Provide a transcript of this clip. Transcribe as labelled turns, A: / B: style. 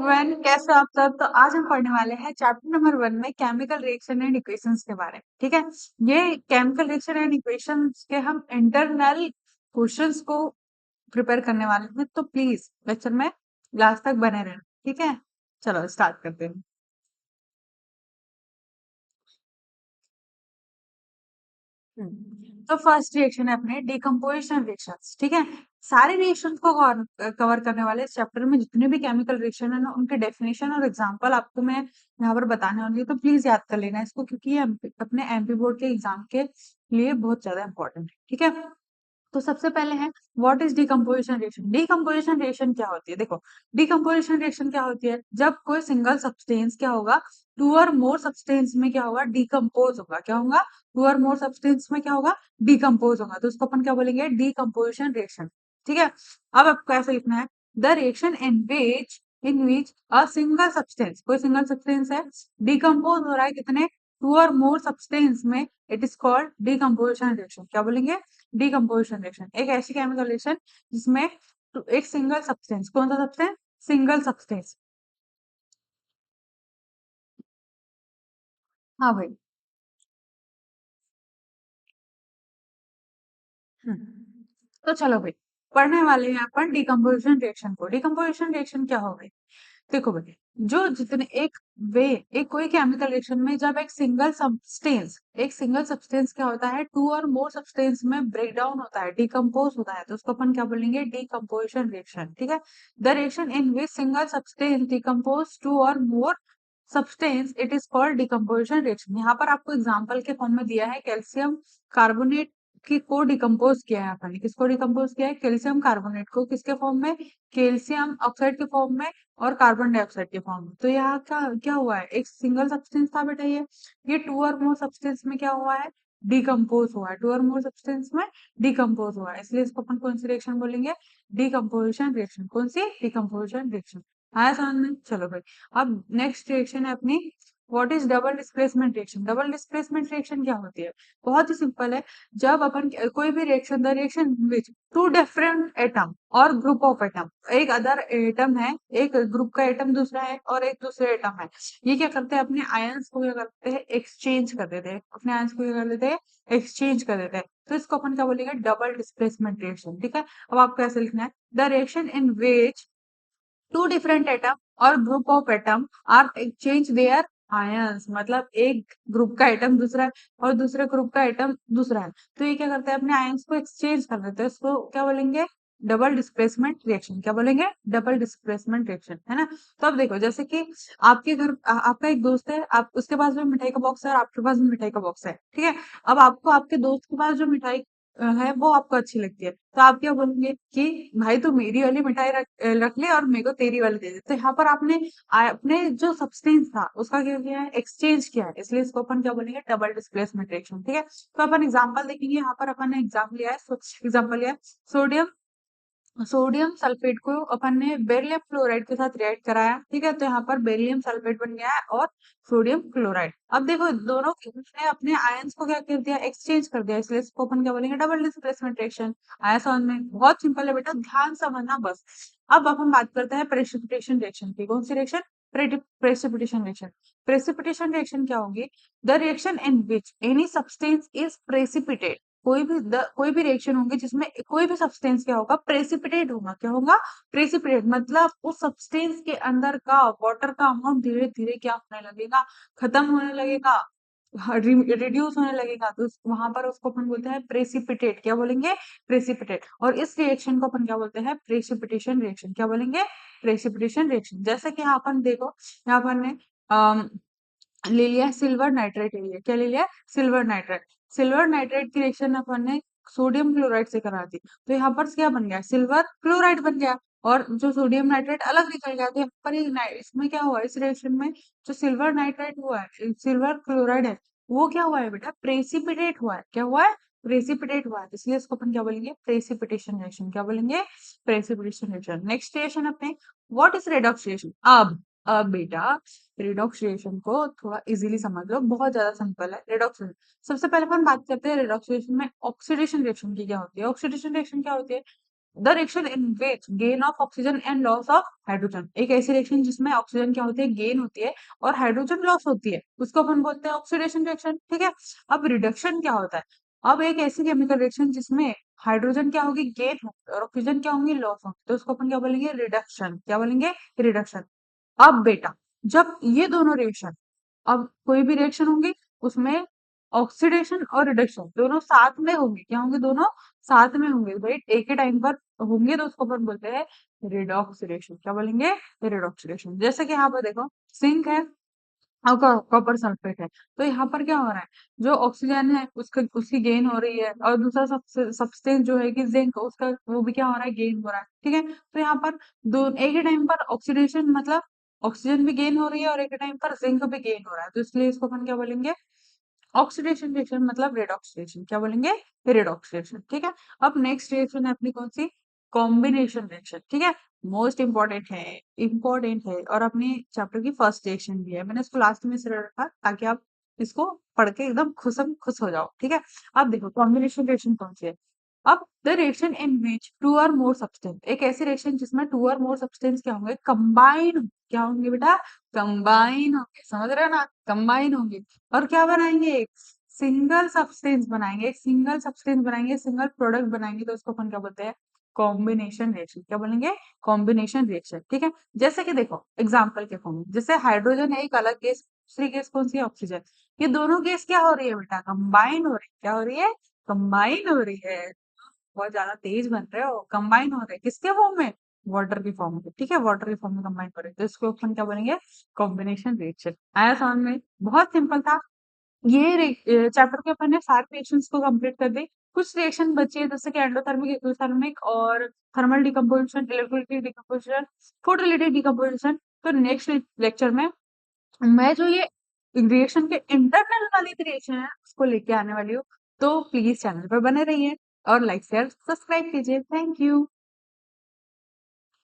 A: Everyone, कैसे हो आप सब। तो आज हम पढ़ने वाले हैं चैप्टर नंबर 1 में केमिकल रिएक्शन एंड इक्वेशंस के बारे में। ठीक है, ये केमिकल रिएक्शन एंड इक्वेशंस के हम इंटरनल क्वेश्चंस को प्रिपेयर करने वाले हैं, तो प्लीज लेक्चर में लास्ट तक बने रहना। ठीक है, चलो स्टार्ट करते हैं। तो फर्स्ट रिएक्शन है अपने डिकम्पोजिशन रिएक्शंस। ठीक है, सारे रिएक्शंस को कवर करने वाले इस चैप्टर में जितने भी केमिकल रिएक्शन है ना, उनके डेफिनेशन और एग्जांपल आपको मैं यहाँ पर बताने वाली हूँ, तो प्लीज याद कर लेना इसको, क्योंकि ये अपने एमपी बोर्ड के एग्जाम के लिए बहुत ज्यादा इंपॉर्टेंट है। ठीक है, तो सबसे पहले है what is decomposition reaction. Decomposition reaction क्या होती है? देखो, डिकम्पोजिशन रिएक्शन क्या होती है, जब कोई सिंगल सब्सटेंस क्या होगा, टू और मोर सब्सटेंस में क्या होगा, डिकम्पोज होगा। क्या होगा? टू और मोर सब्सटेंस में क्या होगा, डिकम्पोज होगा। तो उसको अपन क्या बोलेंगे? Decomposition reaction. ठीक है, अब आपको ऐसे लिखना है, the reaction in which a single substance, कोई सिंगल सब्सटेंस है, डिकम्पोज हो रहा है कितने, टू और मोर सब्सटेंस में, it is called decomposition reaction. क्या बोलेंगे? Decomposition reaction. एक ऐसी केमिकल रिएक्शन जिसमें एक सिंगल सब्सटेंस, कौन सा सब्सटेंस? Single substance. हाँ भाई। तो चलो भाई, पढ़ने वाले हैं अपन डिकम्पोजिशन रिएक्शन को। डिकम्पोजिशन रिएक्शन क्या हो गई? देखो भाई, जो जितने वे एक कोई केमिकल रिएक्शन में जब एक सिंगल सब्सटेंस क्या होता है, टू और मोर सब्सटेंस में ब्रेक डाउन होता है, डिकम्पोज होता है, तो उसको अपन क्या बोलेंगे? Decomposition reaction. ठीक है, the reaction in which single substance decompose to और more substance, it is called decomposition reaction. यहाँ पर आपको एग्जाम्पल के फॉर्म में दिया है, कैल्शियम कार्बोनेट की को डिकम्पोज किया है अपन ने। किसको डिकम्पोज किया है? कैल्शियम कार्बोनेट को। किसके फॉर्म में? कैल्शियम ऑक्साइड के फॉर्म में और कार्बन डाइऑक्साइड के फॉर्म में। तो यहाँ क्या क्या हुआ है? एक सिंगल सब्सटेंस था बेटा, ये टू और मोर सब्सटेंस में क्या हुआ है? डिकम्पोज हुआ है। टू और मोर सब्सटेंस में डिकम्पोज हुआ है, इसलिए इसको अपन कौन सी रिएक्शन बोलेंगे? Decomposition reaction. कौन सी? Decomposition reaction. आया समझ में? चलो भाई, अब नेक्स्ट रिएक्शन है अपनी, what is double displacement reaction. Double displacement reaction क्या होती है? बहुत ही सिंपल है, जब अपन कोई भी reaction, the reaction which two different atom और ग्रुप ऑफ एटम, एक अदर एटम है, एक ग्रुप का एटम दूसरा है और एक दूसरे एटम है, ये क्या करते हैं? अपने आयंस को क्या करते हैं? एक्सचेंज कर देते हैं। अपने आयंस को क्या कर देते हैं? एक्सचेंज कर देते हैं। तो इसको अपन क्या बोलेंगे? Double displacement reaction. ठीक है, अब आपको ऐसे लिखना है, the reaction in which two different atom और group of atom are exchange their ions, मतलब एक ग्रुप का एटम दूसरा है और दूसरे ग्रुप का एटम दूसरा है, तो ये क्या करते हैं? अपने आयंस को एक्सचेंज कर देते हैं। इसको क्या बोलेंगे? Double displacement reaction. क्या बोलेंगे? डबल डिस्प्लेसमेंट रिएक्शन, है ना। तो अब देखो, जैसे कि आपके घर आपका एक दोस्त है, आप उसके पास भी मिठाई का बॉक्स है और आपके पास भी मिठाई का बॉक्स है। ठीक है, अब आपको आपके दोस्त के पास जो मिठाई है वो आपको अच्छी लगती है, तो आप क्या बोलेंगे कि भाई तू मेरी वाली मिठाई रख ले और मेरे को तेरी वाली दे दे। तो यहाँ पर आपने अपने जो सब्सटेंस था उसका क्या किया है? एक्सचेंज किया है, इसलिए इसको अपन क्या बोलेंगे? Double displacement reaction. ठीक है, तो अपन एग्जांपल देखेंगे। यहाँ पर अपन ने एग्जांपल लिया है, सोडियम सोडियम सल्फेट को अपन ने बेरिलियम क्लोराइड के साथ रिएक्ट कराया। ठीक है, तो यहाँ पर बेरिलियम सल्फेट बन गया है और सोडियम क्लोराइड। अब देखो, दोनों ने अपने आयंस को क्या कर दिया? एक्सचेंज कर दिया, इसलिए इसको अपन क्या बोलेंगे? Double displacement reaction. आया समझ में? बहुत सिंपल है बेटा, ध्यान समझना बस। अब अपन बात करते हैं प्रेसिपिटेशन रिएक्शन की। कौन सी reaction? Precipitation reaction. Precipitation reaction क्या होगी? The reaction in which any substance is precipitate, कोई भी रिएक्शन होंगे जिसमें कोई भी सब्सटेंस क्या होगा? प्रेसिपिटेट होगा। क्या होगा? प्रेसिपिटेट, मतलब उस सब्सटेंस के अंदर का वाटर का अमाउंट धीरे धीरे क्या होने लगेगा? खत्म होने लगेगा, रिड्यूस होने लगेगा। तो वहां पर उसको अपन बोलते हैं प्रेसिपिटेट। क्या बोलेंगे? प्रेसिपिटेट। और इस रिएक्शन को अपन क्या बोलते हैं? Precipitation reaction. क्या बोलेंगे? Precipitation reaction. जैसे कि यहाँ अपन देखो, यहाँ पर ने ले लिया सिल्वर नाइट्रेट, ले लिया। क्या ले लिया? Silver nitrate. सिल्वर नाइट्रेट की रिएक्शन अपन ने सोडियम क्लोराइड से करा दी, तो यहाँ पर क्या बन गया? सिल्वर क्लोराइड बन गया, और जो सोडियम नाइट्रेट अलग निकल गया। तो यहाँ पर इसमें क्या हुआ? इस रिएक्शन में जो सिल्वर नाइट्रेट हुआ है, सिल्वर क्लोराइड है, वो क्या हुआ है बेटा? प्रेसिपिटेट हुआ है। क्या हुआ है? प्रेसिपिटेट हुआ है, इसलिए इसको अपन क्या बोलेंगे? Precipitation reaction. क्या बोलेंगे? Precipitation reaction. नेक्स्ट रिएक्शन अपने, व्हाट इज रेडॉक्स रिएक्शन। अब बेटा, रिडॉक्स रिएक्शन को थोड़ा इजीली समझ लो, बहुत ज्यादा सिंपल है रिडॉक्स रिएक्शन। सबसे पहले अपन बात करते हैं रिडॉक्स रिएक्शन में ऑक्सीडेशन रिएक्शन की क्या होती है। ऑक्सीडेशन रिएक्शन क्या होती है? The reaction in which gain of oxygen and loss of hydrogen, एक ऐसी रिएक्शन जिसमें ऑक्सीजन क्या होती है, गेन होती है, और हाइड्रोजन लॉस होती है, उसको अपन बोलते हैं ऑक्सीडेशन रिएक्शन। ठीक है। अब रिडक्शन क्या होता है, अब एक ऐसी केमिकल रिएक्शन जिसमें हाइड्रोजन क्या होगी, गेन होगी, और ऑक्सीजन क्या होंगी, लॉस होंगी, तो उसको अपन क्या बोलेंगे, रिडक्शन। क्या बोलेंगे, रिडक्शन। अब बेटा, जब ये दोनों रिएक्शन, अब कोई भी रिएक्शन होंगी उसमें ऑक्सीडेशन और रिडक्शन दोनों साथ में होंगे, क्या होंगे, दोनों साथ में होंगे, राइट, एक ही टाइम पर होंगे, तो उसको अपन बोलते हैं रिडॉक्सिडेशन। क्या बोलेंगे, रिडॉक्सिडेशन। जैसे कि यहाँ पर देखो, सिंक है और कॉपर सल्फेट है, तो यहाँ पर क्या हो रहा है, जो ऑक्सीजन है उसका उसकी गेन हो रही है, और दूसरा सब्सटेंस जो है कि जिंक, उसका वो भी क्या हो रहा है, गेन हो रहा है। ठीक है। तो यहाँ पर दो एक ही टाइम पर ऑक्सीडेशन मतलब ऑक्सीजन भी गेन हो रही है, और एक ही टाइम पर जिंक भी गेन हो रहा है, तो इसलिए इसको अपन क्या बोलेंगे, ऑक्सीडेशन रिएक्शन, मतलब रेडॉक्सिडेशन। क्या बोलेंगे, रेडॉक्सिडेशन। ठीक है। अब नेक्स्ट रिएक्शन है अपनी कौन सी, कॉम्बिनेशन रिएक्शन। ठीक है। मोस्ट इंपॉर्टेंट है और अपने चैप्टर की फर्स्ट रिएक्शन भी है, मैंने इसको लास्ट में इसलिए रखा ताकि आप इसको पढ़ के एकदम खुश हो जाओ। ठीक है। अब देखो कॉम्बिनेशन रिएक्शन कौन सी है। अब the reaction in which two और मोर सब्सटेंस, एक ऐसी रिएक्शन जिसमें टू और मोर सब्सटेंस क्या होंगे, कंबाइन, क्या होंगे बेटा, कंबाइन होंगे, समझ रहे हो ना, कंबाइन होंगे, और क्या बनाएंगे, एक सिंगल सब्सटेंस बनाएंगे, एक सिंगल सब्सटेंस बनाएंगे, सिंगल प्रोडक्ट बनाएंगे, तो उसको अपन क्या बोलते हैं, कॉम्बिनेशन रिएक्शन। क्या बोलेंगे, कॉम्बिनेशन रिएक्शन। ठीक है। जैसे कि देखो एग्जांपल के फॉर्म में, जैसे हाइड्रोजन है एक अलग गैस, दूसरी गैस कौन सी है, ऑक्सीजन, ये दोनों गैस क्या हो रही है बेटा, कंबाइन हो रही है, क्या हो रही है, कंबाइन हो रही है, बहुत ज्यादा तेज बन रहे हो, कंबाइन हो रहे हैं किसके फॉर्म में, वाटर के फॉर्म में। ठीक है, वाटर के फॉर्म में कंबाइन हो रहे हैं, तो इसको अपन क्या बोलेंगे, कॉम्बिनेशन रिएक्शन। आया समझ में, बहुत सिंपल था। ये चैप्टर के अपन ने सारे रिएक्शंस को कंप्लीट कर दी। कुछ रिएक्शन बची है जैसे कि एंडोथर्मिक, एक्सोथर्मिक और thermal decomposition, electrolytic decomposition, food related decomposition. तो नेक्स्ट लेक्चर में मैं जो ये रिएक्शन के इंटरनल वाली रिएक्शन है उसको लेके आने वाली हूँ। तो प्लीज चैनल पर बने रहिए और लाइक शेयर सब्सक्राइब कीजिए। Thank you.